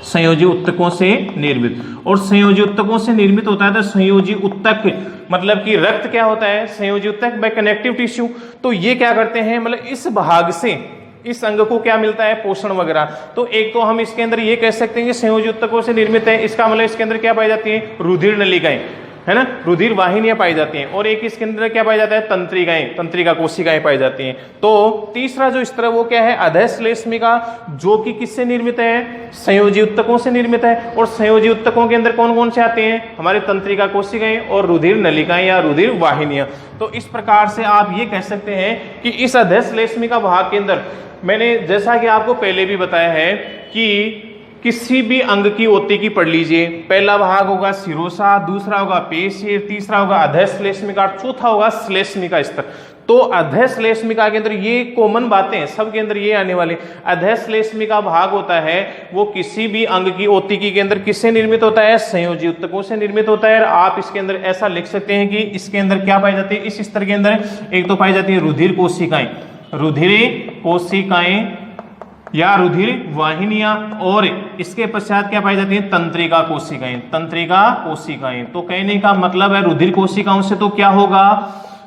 संयोजी उत्तकों से निर्मित, और संयोजी उत्तकों से निर्मित होता है। तो संयोजी उत्तक मतलब कि रक्त क्या होता है, संयोजी उत्तक बाय कनेक्टिव टिश्यू। तो ये क्या करते हैं, मतलब इस भाग से इस अंग को क्या मिलता है, पोषण वगैरह। तो एक तो हम इसके अंदर ये कह सकते हैं कि संयोजी उत्तकों से निर्मित है, इसका मतलब इसके अंदर क्या पाई जाती है, रुधिर नलिकाएं, है ना, रुधिर वाहिनियां पाई जाती हैं। और एक इसके अंदर क्या पाया जाता है, तंत्रिकाएं, तंत्रिका कोशिकाएं पाई जाती हैं। तो तीसरा जो स्तर है वो क्या है, अधश्लेष्मिका, जो कि किससे निर्मित है, संयोजी उत्तकों से निर्मित है। और संयोजी उत्तकों के अंदर कौन कौन से आते हैं, हमारे तंत्रिका कोशिकाएं और रुधिर नलिकाएं या रुधिर वाहिनियां। तो इस प्रकार से आप ये कह सकते हैं कि इस अधश्लेष्मिका भाग के अंदर मैंने जैसा कि आपको पहले भी बताया है कि किसी भी अंग की ओतिकी पढ़ लीजिए, पहला भाग होगा शिरोसा, दूसरा होगा पेशीय, तीसरा होगा अधश्लेष्मिका, चौथा होगा श्लेष्मिका स्तर। तो अधश्लेष्मिका के अंदर ये कॉमन बातें सब के अंदर ये आने वाली। अधश्लेष्मिका भाग होता है वो किसी भी अंग की ओतिकी के अंदर किससे निर्मित होता है, संयोजी उत्तकों से निर्मित होता है। आप इसके अंदर ऐसा लिख सकते हैं कि इसके अंदर क्या पाई जाती है, इस स्तर के अंदर एक तो पाई जाती है रुधिर कोशिकाएं, रुधिर कोशिकाएं या रुधिर वाहिनियां, और इसके पश्चात क्या पाई जाती है, तंत्रिका कोशिकाएं, तंत्रिका कोशिकाएं। तो कहने का मतलब है रुधिर कोशिकाओं से तो क्या होगा,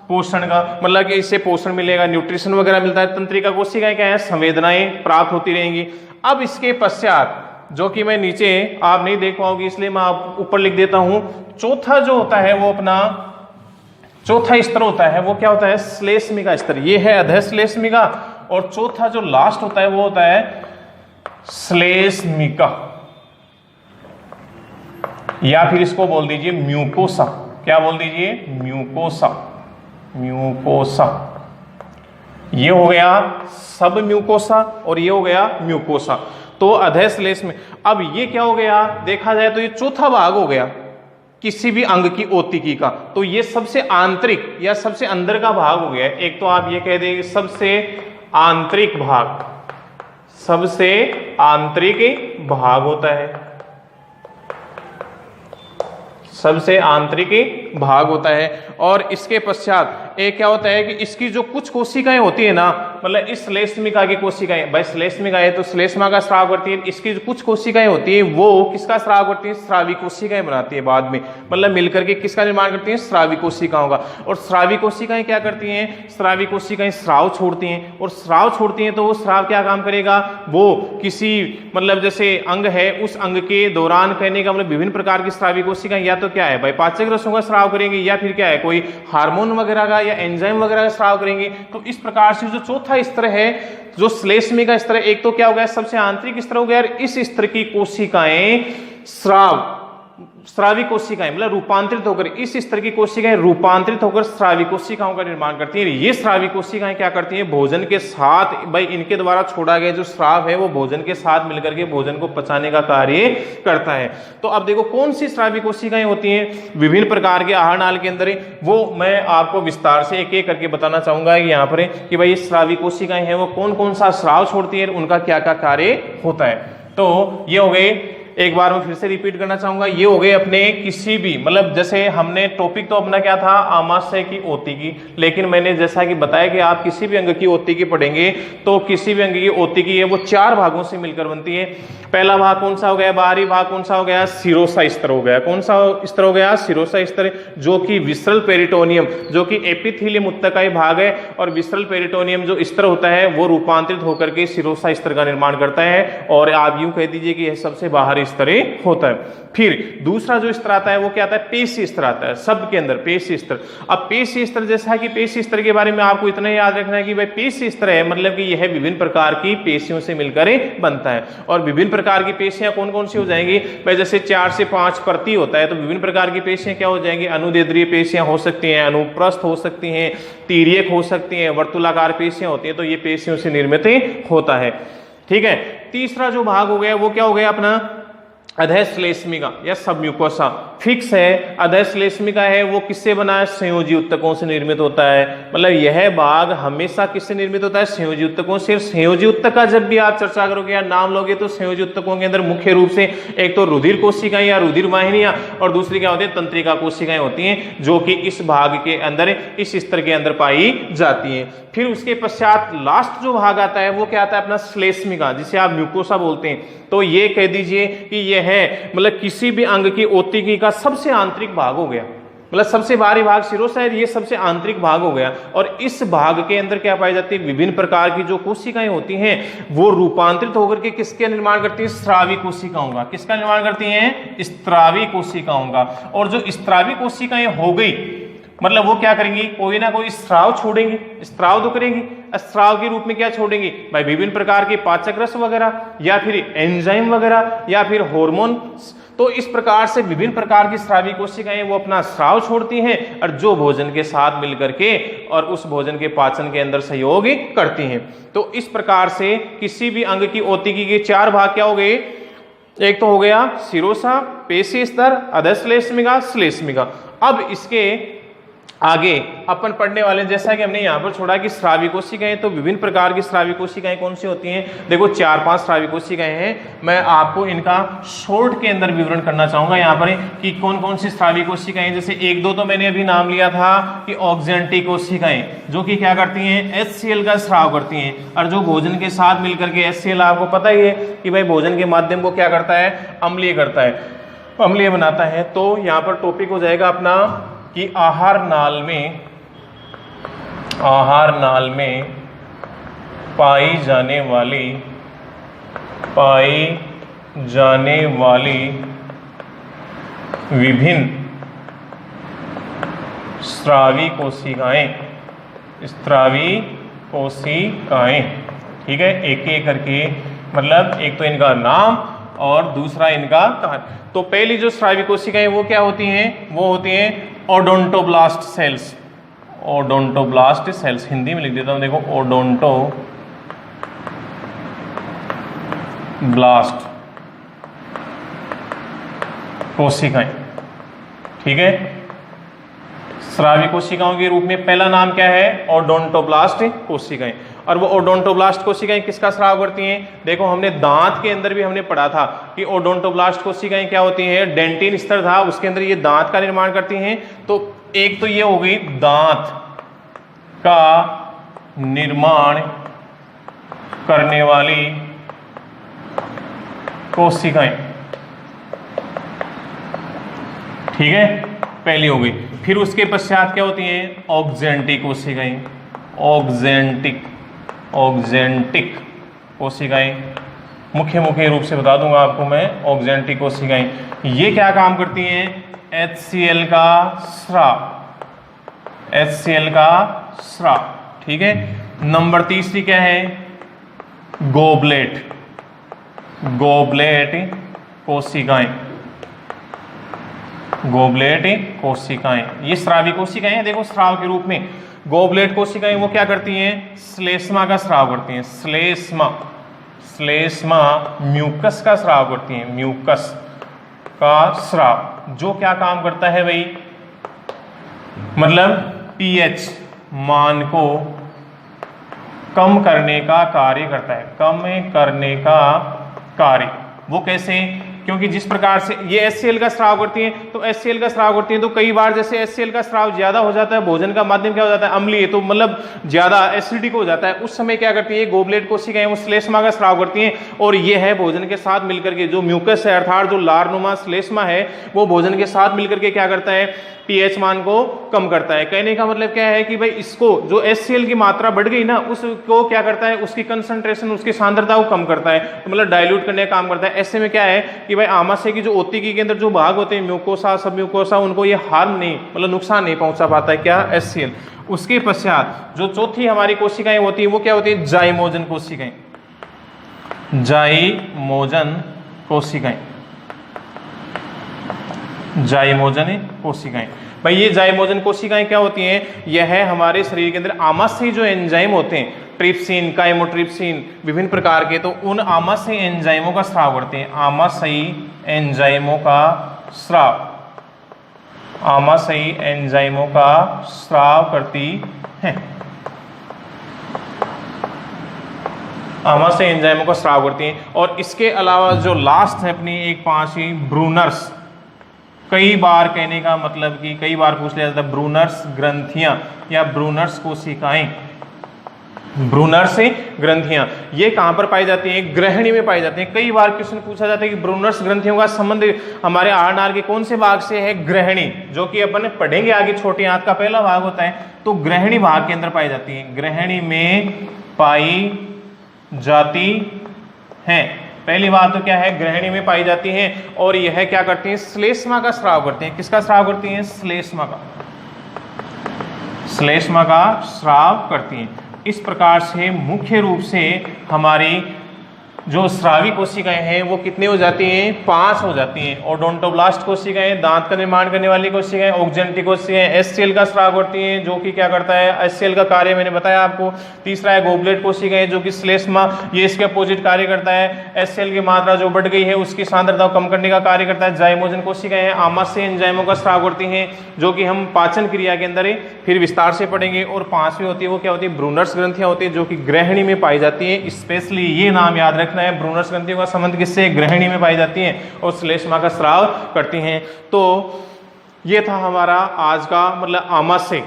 पोषण का, मतलब कि इससे पोषण मिलेगा, न्यूट्रिशन वगैरह मिलता है। तंत्रिका कोशिकाएं क्या है, संवेदनाएं प्राप्त होती रहेंगी। अब इसके पश्चात जो कि मैं नीचे आप नहीं देख पाओगे इसलिए मैं आप ऊपर लिख देता हूं, चौथा जो होता है वो अपना चौथा स्तर होता है वो क्या होता है, श्लेष्मिका स्तर। ये है अधश्लेष्मिका, और चौथा जो लास्ट होता है वो होता है श्लेष्मिका, या फिर इसको बोल दीजिए म्यूकोसा। क्या बोल दीजिए, म्यूकोसा। म्यूकोसा ये हो गया सब म्यूकोसा और ये हो गया म्यूकोसा। तो अधश्लेष्म, अब ये क्या हो गया, देखा जाए तो ये चौथा भाग हो गया किसी भी अंग की ओतिकी का। तो ये सबसे आंतरिक या सबसे अंदर का भाग हो गया। एक तो आप ये कह देंगे सबसे आंतरिक भाग, सबसे आंतरिक भाग होता है, सबसे आंतरिक भाग होता है। और इसके पश्चात एक क्या होता है कि इसकी जो कुछ कोशिकाएं होती है ना, मतलब इस श्लेष्मिका की कोशिकाएं, भाई श्लेष्मिका है तो श्लेष्मा का स्राव करती है, इसकी जो कुछ कोशिकाएं होती है वो किसका स्राव करती है, स्रावी कोशिकाएं बनाती है बाद में, मतलब मिलकर के किसका निर्माण करती है, स्रावी कोशिकाओं का। और स्रावी कोशिकाएं क्या करती हैं, स्रावी कोशिकाएं स्राव छोड़ती हैं, और स्राव छोड़ती हैं तो वो स्राव क्या काम करेगा, वो किसी मतलब जैसे अंग है उस अंग के दौरान, कहने का मतलब विभिन्न प्रकार की स्रावी कोशिकाएं या तो क्या है भाई पाचक रसों का स्राव करेंगे, या फिर क्या है कोई हार्मोन वगैरह का या एंजाइम वगैरह का स्राव करेंगे। तो इस प्रकार से जो चौथा स्तर है जो श्लेष्मिका स्तर है, एक तो क्या हो गया सबसे आंतरिक स्तर हो गया, इस स्तर की कोशिकाएं स्रावी कोशिकाएं मतलब रूपांतरित होकर, इस स्तर की कोशिकाएं रूपांतरित होकर स्रावी कोशिकाओं का निर्माण करती हैं। ये स्रावी कोशिकाएं क्या करती हैं, भोजन के साथ, भाई इनके द्वारा छोड़ा गया जो स्राव है वो भोजन के साथ मिलकर के भोजन को पचाने का कार्य करता है। तो अब देखो कौन सी स्रावी कोशिकाएं होती हैं विभिन्न प्रकार के आहार नाल के अंदर, वो मैं आपको विस्तार से एक एक करके बताना चाहूंगा यहाँ पर कि भाई स्रावी कोशिकाएं हैं वो कौन कौन सा स्राव छोड़ती है, उनका क्या क्या कार्य होता है। तो ये हो गए एक बार मैं फिर से रिपीट करना चाहूंगा, ये हो गए अपने किसी भी मतलब जैसे हमने टॉपिक तो अपना क्या था आमाशय की ओतिकी, लेकिन मैंने जैसा कि बताया कि आप किसी भी अंग की ओतिकी पढ़ेंगे तो किसी भी अंग की ओतिकी है वो 4 भागों से मिलकर बनती है। पहला भाग कौन सा हो गया, बाहरी भाग कौन सा हो गया, सिरोसा स्तर हो गया। कौन सा स्तर हो गया, सिरोसा स्तर, जो कि विसरल पेरिटोनियम जो कि एपिथेलियम उत्तकाई भाग है, और विसरल पेरिटोनियम जो स्तर होता है वो रूपांतरित होकर के सिरोसा स्तर का निर्माण करता है, और आप यूं कह दीजिए कि यह सबसे बाहरी स्तर होता है। फिर दूसरा जो स्तर आता है वो क्या आता है, पेशी स्तर आता है, शब्द के अंदर पेशी स्तर। अब पेशी स्तर, जैसा कि पेशी स्तर के बारे में आपको इतना याद रखना है कि भाई पेशी स्तर है मतलब कि यह विभिन्न प्रकार की पेशियों से मिलकर बनता है। और विभिन्न प्रकार की पेशियां कौन कौन सी हो जाएंगी भाई, जैसे 4 से 5 प्रति होता है तो विभिन्न प्रकार की पेशियां क्या हो जाएंगी, अनुदैर्ध्य पेशियां हो सकती हैं, अनुप्रस्थ हो सकती हैं, तिर्यक हो सकती हैं, वर्तुलाकार पेशियां होती हैं, तो ये पेशियों से निर्मित होता है। ठीक है, तीसरा जो भाग हो गया वो क्या हो गया अपना अधश्लेष्मिका या सबम्यूकोसा। फिक्स है, अधश्लेष्मिका है वो किससे बना है, संयोजी उत्तकों से निर्मित होता है। मतलब यह भाग हमेशा किससे निर्मित होता है, संयोजी उत्तकों से। संयोजी उत्तक का जब भी आप चर्चा करोगे या नाम लोगे तो संयोजी उत्तकों के अंदर मुख्य रूप से एक तो रुधिर कोशिकाएं या रुधिर वाहिनियां, और दूसरी क्या होती है, तंत्रिका कोशिकाएं होती हैं, जो कि इस भाग के अंदर इस स्तर के अंदर पाई जाती हैं। फिर उसके पश्चात लास्ट जो भाग आता है वो क्या आता है अपना श्लेष्मिका, जिसे आप म्यूकोसा बोलते हैं। तो ये कह दीजिए कि यह है मतलब किसी भी अंग की ओतिकी का सबसे आंतरिक भाग हो गया, मतलब सबसे बाहरी भाग सिरोसा है, ये सबसे आंतरिक भाग हो गया। और इस भाग के अंदर क्या पाई जाती है, विभिन्न प्रकार की जो कोशिकाएं होती हैं वो रूपांतरित होकर के किसके निर्माण करती है, स्रावी कोशिकाओं का। किसका निर्माण करती हैं, स्रावी कोशिकाओं का। और जो स्रावी कोशिकाएं हो गई मतलब वो क्या करेंगी, कोई ना कोई स्राव छोड़ेंगी, स्राव तो करेंगी। स्राव के रूप में क्या छोड़ेंगी भाई, विभिन्न प्रकार के पाचक रस वगैरह, या फिर एंजाइम वगैरह, या फिर हार्मोन। तो इस प्रकार से विभिन्न प्रकार की स्रावी कोशिकाएं वो अपना स्राव छोड़ती हैं, और जो भोजन के साथ मिलकर के और उस भोजन के पाचन के अंदर सहयोग करती हैं। तो इस प्रकार से किसी भी अंग की ओतिकी के 4 भाग क्या हो गए, एक तो हो गया सिरोसा, पेशी स्तर, अधश्लेष्मिका, श्लेष्मिका। अब इसके आगे अपन पढ़ने वाले, जैसा कि हमने यहाँ पर छोड़ा कि स्रावी कोशिकाएं, तो विभिन्न प्रकार की स्रावी कोशिकाएं कौन सी होती हैं, देखो 4-5 स्रावी कोशिकाएं हैं। मैं आपको इनका शॉर्ट के अंदर विवरण करना चाहूंगा यहाँ पर कि कौन कौन सी स्रावी कोशिकाएं। जैसे 1-2 तो मैंने अभी नाम लिया था कि ऑक्जेंटिक कोशिकाएं, जो कि क्या करती हैं, HCl का स्राव करती हैं, और जो भोजन के साथ मिलकर के HCl आपको पता ही है कि भाई भोजन के माध्यम को क्या करता है, अम्लीय करता है, अम्लीय बनाता है। तो यहाँ पर टॉपिक हो जाएगा अपना कि आहार नाल में पाई जाने वाली विभिन्न स्रावी कोशिकाएं, ठीक है, एक एक करके, मतलब एक तो इनका नाम और दूसरा इनका कार्य। तो पहली जो स्रावी कोशिकाएं वो क्या होती हैं, वो होती हैं odontoblast cells. Odontoblast cells Hindi में लिख देता हूं, देखो ओडोंटोब्लास्ट कोशिकाएं। ठीक है, स्रावी कोशिकाओं के रूप में पहला नाम क्या है, ओडोंटोब्लास्ट कोशिकाएं। और वो ओडोंटोब्लास्ट कोशिकाएं किसका स्राव करती हैं, देखो हमने दांत के अंदर भी हमने पढ़ा था कि ओडोंटोब्लास्ट कोशिकाएं क्या होती हैं, डेंटिन स्तर था उसके अंदर ये दांत का निर्माण करती हैं। तो एक तो ये हो गई दांत का निर्माण करने वाली कोशिकाएं, ठीक है, पहली हो गई। फिर उसके पश्चात क्या होती हैं, ऑक्जेंटिक कोशिकाएं। ऑक्जेंटिक कोशिकाएं मुख्य रूप से बता दूंगा आपको मैं। ऑक्जेंटिक कोशिकाएं ये क्या काम करती हैं, HCl का स्राव, ठीक है। नंबर तीसरी क्या है, गोबलेट कोशिकाएं। ये स्रावी कोशिकाएं हैं, देखो स्राव के रूप में। गोबलेट कोशिकाएं वो क्या करती हैं, श्लेष्मा का स्राव करती हैं। श्लेष्मा म्यूकस का स्राव करती हैं, म्यूकस का स्राव, जो क्या काम करता है भाई, मतलब pH मान को कम करने का कार्य करता है, कम करने का कार्य। वो कैसे, क्योंकि जिस प्रकार से ये HCl का स्राव करती हैं, तो HCl का स्राव करती हैं तो कई बार जैसे HCl का स्राव ज्यादा हो जाता है, भोजन का माध्यम क्या हो जाता है, अम्लीय, तो मतलब ज्यादा एसिडिक हो जाता है, उस समय क्या करती है गोबलेट कोशिकाएं वो श्लेष्मा का स्राव करती हैं, और ये है भोजन के साथ मिलकर के जो म्यूकस है अर्थात जो लारनुमा श्लेष्मा है वो भोजन के साथ मिलकर के क्या करता है pH मान को कम करता है। कहने का मतलब क्या है कि भाई इसको जो HCl की मात्रा बढ़ गई ना उसको क्या करता है, उसकी कंसंट्रेशन उसकी सांद्रता को कम करता है, तो मतलब डाइल्यूट करने का काम करता है। ऐसे में क्या है कि भाई आमाशय की जो ओतिकी के अंदर जो भाग होते हैं म्यूकोसा सब म्यूकोसा उनको ये हार्म नहीं मतलब नुकसान नहीं पहुंचा पाता है क्या HCl। उसके पश्चात जो चौथी हमारी कोशिकाएं होती है वो क्या होती है जाइमोजन कोशिकाएं, जाइमोजन कोशिकाएं, जाइमोजन कोशिकाएं। भाई ये जाइमोजन कोशिकाएं क्या होती हैं, यह है हमारे शरीर के अंदर आमाशयी जो एंजाइम होते हैं ट्रिप्सिन काइमोट्रिप्सिन विभिन्न प्रकार के, तो उन आमाशयी एंजाइमों का स्राव करते हैं, आमाशयी एंजाइमों का स्राव, आमाशयी एंजाइमों का स्राव करती है, आमाशयी एंजाइमों का स्राव करती हैं। और इसके अलावा जो लास्ट है अपनी एक पांचवी ब्रूनर्स, कई बार कहने का मतलब कि कई बार पूछ लिया जाता है ब्रूनर्स ग्रंथियां या ब्रूनर्स कोशिकाएं, ब्रूनर्स ग्रंथियां ये कहां पर पाई जाती हैं, ग्रहणी में पाई जाती हैं। कई बार क्वेश्चन पूछा जाता है कि ब्रूनर्स ग्रंथियों का संबंध हमारे आहार के कौन से भाग से है, ग्रहणी, जो कि अपन पढ़ेंगे आगे, छोटी आंत का पहला भाग होता है, तो ग्रहणी भाग के अंदर पाई जाती है, ग्रहणी में पाई जाती हैं। पहली बात तो क्या है ग्रहणी में पाई जाती हैं, और यह क्या करती हैं श्लेष्मा का स्राव करती हैं। किसका स्राव करती हैं, श्लेष्मा का, श्लेष्मा का स्राव करती हैं। इस प्रकार से मुख्य रूप से हमारी जो स्रावी कोशिकाएं हैं वो कितनी हो जाती हैं, 5 हो जाती हैं। ओडोंटोब्लास्ट कोशिकाएं दांत का निर्माण करने वाली कोशिकाएं, ऑक्जेंटिक कोशिकाएं HCl का स्राव करती हैं जो कि क्या करता है HCl का कार्य मैंने बताया आपको। तीसरा है गोबलेट कोशिकाएं जो कि श्लेष्मा, ये इसके अपोजिट कार्य करता है, HCl की मात्रा जो बढ़ गई है उसकी सांद्रता को कम करने का कार्य करता है। जाइमोजन कोशिकाएं हैं आमाशय एंजाइमों का स्राव करती हैं जो कि हम पाचन क्रिया के अंदर फिर विस्तार से पढ़ेंगे। और पांचवी होती है वो क्या होती है, ब्रूनर्स ग्रंथियां होती है जो कि ग्रहणी में पाई जाती है। स्पेशली ये नाम याद रखना है, ब्रूनर्स ग्रंथियों का संबंध किससे, ग्रहणी में पाई जाती हैं और श्लेष्मा का स्राव करती हैं। तो ये था हमारा आज का मतलब आमाशय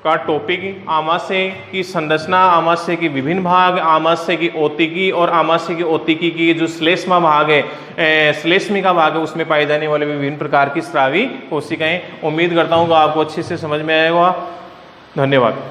का टॉपिक, आमाशय की संरचना, आमाशय की विभिन्न भाग, आमाशय की ओतिकी और आमाशय की ओतिकी की जो श्लेष्मा भाग है, श्लेष्मिका भाग है, उसमें पाई जाने वाले विभिन्न प्रकार की स्रावी कोशिकाएं। उम्मीद करता हूँ कि आपको अच्छे से समझ में आएगा। धन्यवाद।